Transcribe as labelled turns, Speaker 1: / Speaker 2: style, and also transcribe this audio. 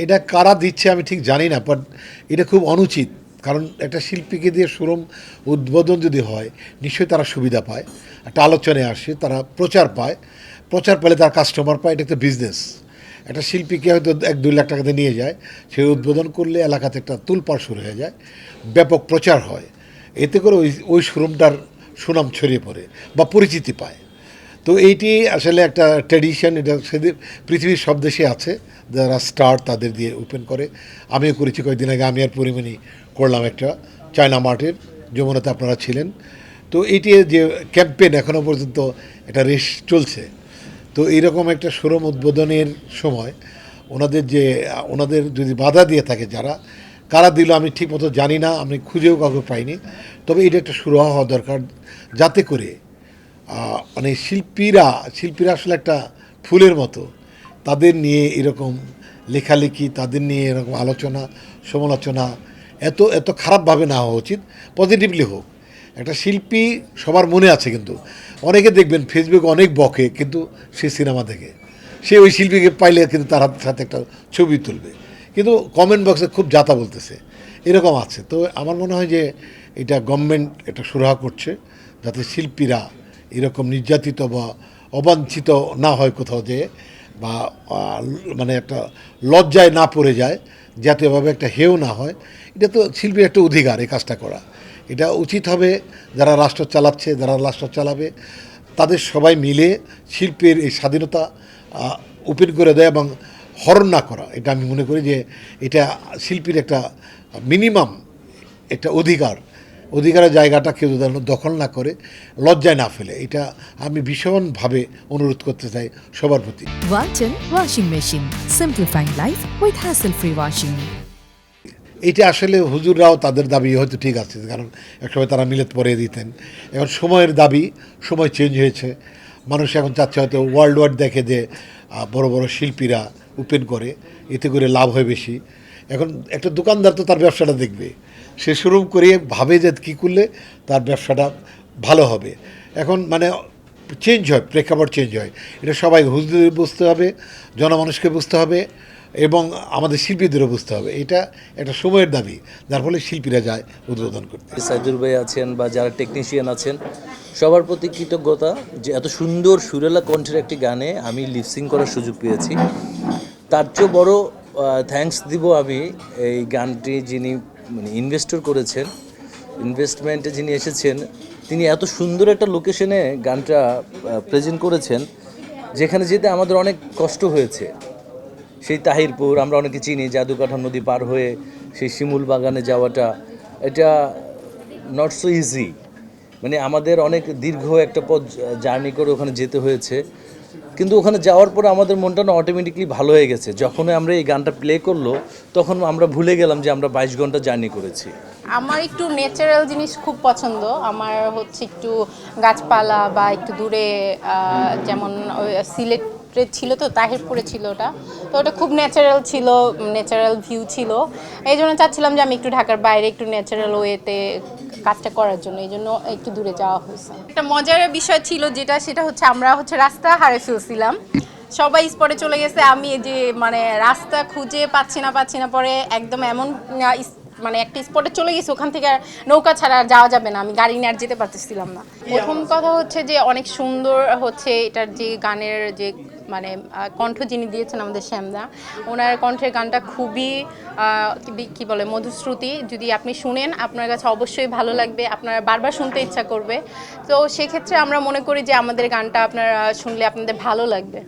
Speaker 1: এটা কারা দিচ্ছে আমি ঠিক জানি না, বাট এটা খুব অনুচিত। কারণ একটা শিল্পীকে দিয়ে শোরুম উদ্বোধন যদি হয়, নিশ্চয়ই তারা সুবিধা পায়, একটা আলোচনায় আসে, তারা প্রচার পায়, প্রচার পেলে তার কাস্টমার পায়, এটা একটা বিজনেস। একটা শিল্পীকে হয়তো 1-2 লাখ টাকাতে নিয়ে যায়, সে উদ্বোধন করলে এলাকাতে একটা তুলপাড় শুরু হয়ে যায়, ব্যাপক প্রচার হয়, এতে করে ওই ওই শোরুমটার সুনাম ছড়িয়ে পড়ে বা পরিচিতি পায়। তো এইটি আসলে একটা ট্র্যাডিশন, এটা সেদিন পৃথিবীর সব দেশে আছে, যারা স্টার তাদের দিয়ে ওপেন করে। আমিও করেছি কয়েকদিন আগে, আমি আর পরিমণি করলাম একটা চায়না মার্টের, যমুনাতে আপনারা ছিলেন। তো এইটি যে ক্যাম্পেইন এখনও পর্যন্ত একটা রেস চলছে। তো এইরকম একটা শোরুম উদ্বোধনের সময় ওনাদের যদি বাধা দিয়ে থাকে যারা, কারা দিল আমি ঠিক মতো জানি না, আমি খুঁজেও কাউকে পাইনি। তবে এটা একটা শুরু হওয়া দরকার, যাতে করে মানে শিল্পীরা আসলে একটা ফুলের মতো, তাদের নিয়ে এরকম লেখালেখি, তাদের নিয়ে এরকম আলোচনা সমালোচনা এত এত খারাপভাবে না হওয়া উচিত, পজিটিভলি হোক। একটা শিল্পী সবার মনে আছে, কিন্তু অনেকে দেখবেন ফেসবুকে অনেক বকে, কিন্তু সে সিনেমা দেখে, সে ওই শিল্পীকে পাইলে কিন্তু তার সাথে একটা ছবি তুলবে, কিন্তু কমেন্ট বক্সে খুব যাতা বলতেছে, এরকম আছে। তো আমার মনে হয় যে এটা গভর্নমেন্ট এটা সুরাহা করছে, যাতে শিল্পীরা এরকম নির্যাতিত বা অবাঞ্ছিত না হয় কোথাও যেয়ে, বা মানে একটা লজ্জায় না পড়ে যায়, জাতীয়ভাবে একটা হেও না হয়। এটা তো শিল্পীর একটা অধিকার এই কাজটা করা। এটা উচিত হবে যারা রাষ্ট্র চালাচ্ছে, যারা রাষ্ট্র চালাবে, তাদের সবাই মিলে শিল্পের এই স্বাধীনতা ওপেন করে দেয় এবং হরণ না করা। এটা আমি মনে করি যে এটা শিল্পীর একটা মিনিমাম একটা অধিকারের জায়গাটা কেউ যেন দখল না করে, লজ্জায় না ফেলে, এটা আমি ভীষণভাবে অনুরোধ করতে চাই সবার প্রতি।
Speaker 2: Walton Washing Machine. Simplifying life with hassle-free washing.
Speaker 1: এটা আসলে হুজুররাও তাদের দাবি হয়তো ঠিক আছে, কারণ একসময় তারা মিলাদ পড়িয়ে দিতেন। এখন সময়ের দাবি, সময় চেঞ্জ হয়েছে, মানুষ এখন চাচ্ছে হয়তো ওয়ার্ল্ড ওয়াইড দেখে যে বড় বড় শিল্পীরা ওপেন করে, এতে করে লাভ হয় বেশি। এখন একটা দোকানদার তো তার ব্যবসাটা দেখবে, সে শুরু করে ভাবে যে কী করলে তার ব্যবসাটা ভালো হবে। এখন মানে চেঞ্জ হয়, প্রেক্ষাপট চেঞ্জ হয়, এটা সবাই হুজুরদের বুঝতে হবে, জনমানুষকে বুঝতে হবে, এবং আমাদের শিল্পীদেরও বুঝতে হবে। এটা একটা সময়ের দাবি, যার ফলে শিল্পীরা যায় উদ্বোধন করতে।
Speaker 3: সাইদুর ভাই আছেন বা যারা টেকনিশিয়ান আছেন, সবার প্রতি কৃতজ্ঞতা যে এত সুন্দর সুরেলা কণ্ঠের একটি গানে আমি লিপসিং করার সুযোগ পেয়েছি। তার চেয়েও বড় থ্যাঙ্কস দিব আমি এই গানটি যিনি মানে ইনভেস্টর করেছেন, ইনভেস্টমেন্টে যিনি এসেছেন, তিনি এত সুন্দর একটা লোকেশনে গানটা প্রেজেন্ট করেছেন, যেখানে যেতে আমাদের অনেক কষ্ট হয়েছে। সেই তাহিরপুর আমরা অনেকে চিনি, জাদুকাঠা নদী পার হয়ে সেই শিমুল বাগানে যাওয়াটা, এটা নট সো ইজি। মানে আমাদের অনেক দীর্ঘ একটা পথ জার্নি করে ওখানে যেতে হয়েছে, কিন্তু ওখানে যাওয়ার পরে আমাদের মনটা না অটোমেটিকলি ভালো হয়ে গেছে। যখনই আমরা এই গানটা প্লে করলো, তখন আমরা ভুলে গেলাম যে আমরা 22 ঘন্টা জার্নি করেছি।
Speaker 4: আমার একটু ন্যাচারাল জিনিস খুব পছন্দ। আমার হচ্ছে একটু গাছপালা বা একটু দূরে, যেমন সিলেটে ছিল, তো তাহিরপুরে ছিল ওটা, তো ওটা খুব ন্যাচারাল ছিল, ন্যাচারাল ভিউ ছিল। এই জন্য চাচ্ছিলাম যে আমি একটু ঢাকার বাইরে একটু ন্যাচারাল ওয়েতে কাজটা করার জন্য, এই জন্য একটু দূরে যাওয়া হয়েছে। একটা মজার বিষয় ছিল সেটা হচ্ছে আমরা রাস্তা হারিয়ে ফেলছিলাম, সবাই স্পটে চলে গেছে, আমি এই যে মানে রাস্তা খুঁজে পাচ্ছি না, পরে একদম এমন মানে একটা স্পটে চলে গেছি, ওখান থেকে আর নৌকা ছাড়া আর যাওয়া যাবে না, আমি গাড়ি নিয়ে আর যেতে পারতেছিলাম না। প্রথম কথা হচ্ছে যে অনেক সুন্দর হচ্ছে এটার যে গানের যে মানে কণ্ঠ যিনি দিয়েছেন আমাদের শ্যামদা, ওনার কণ্ঠের গানটা খুবই কি বলে মধুশ্রুতি। যদি আপনি শুনেন আপনার কাছে অবশ্যই ভালো লাগবে, আপনার বারবার শুনতে ইচ্ছা করবে। তো সেক্ষেত্রে আমরা মনে করি যে আমাদের গানটা আপনারা শুনলে আপনাদের ভালো লাগবে।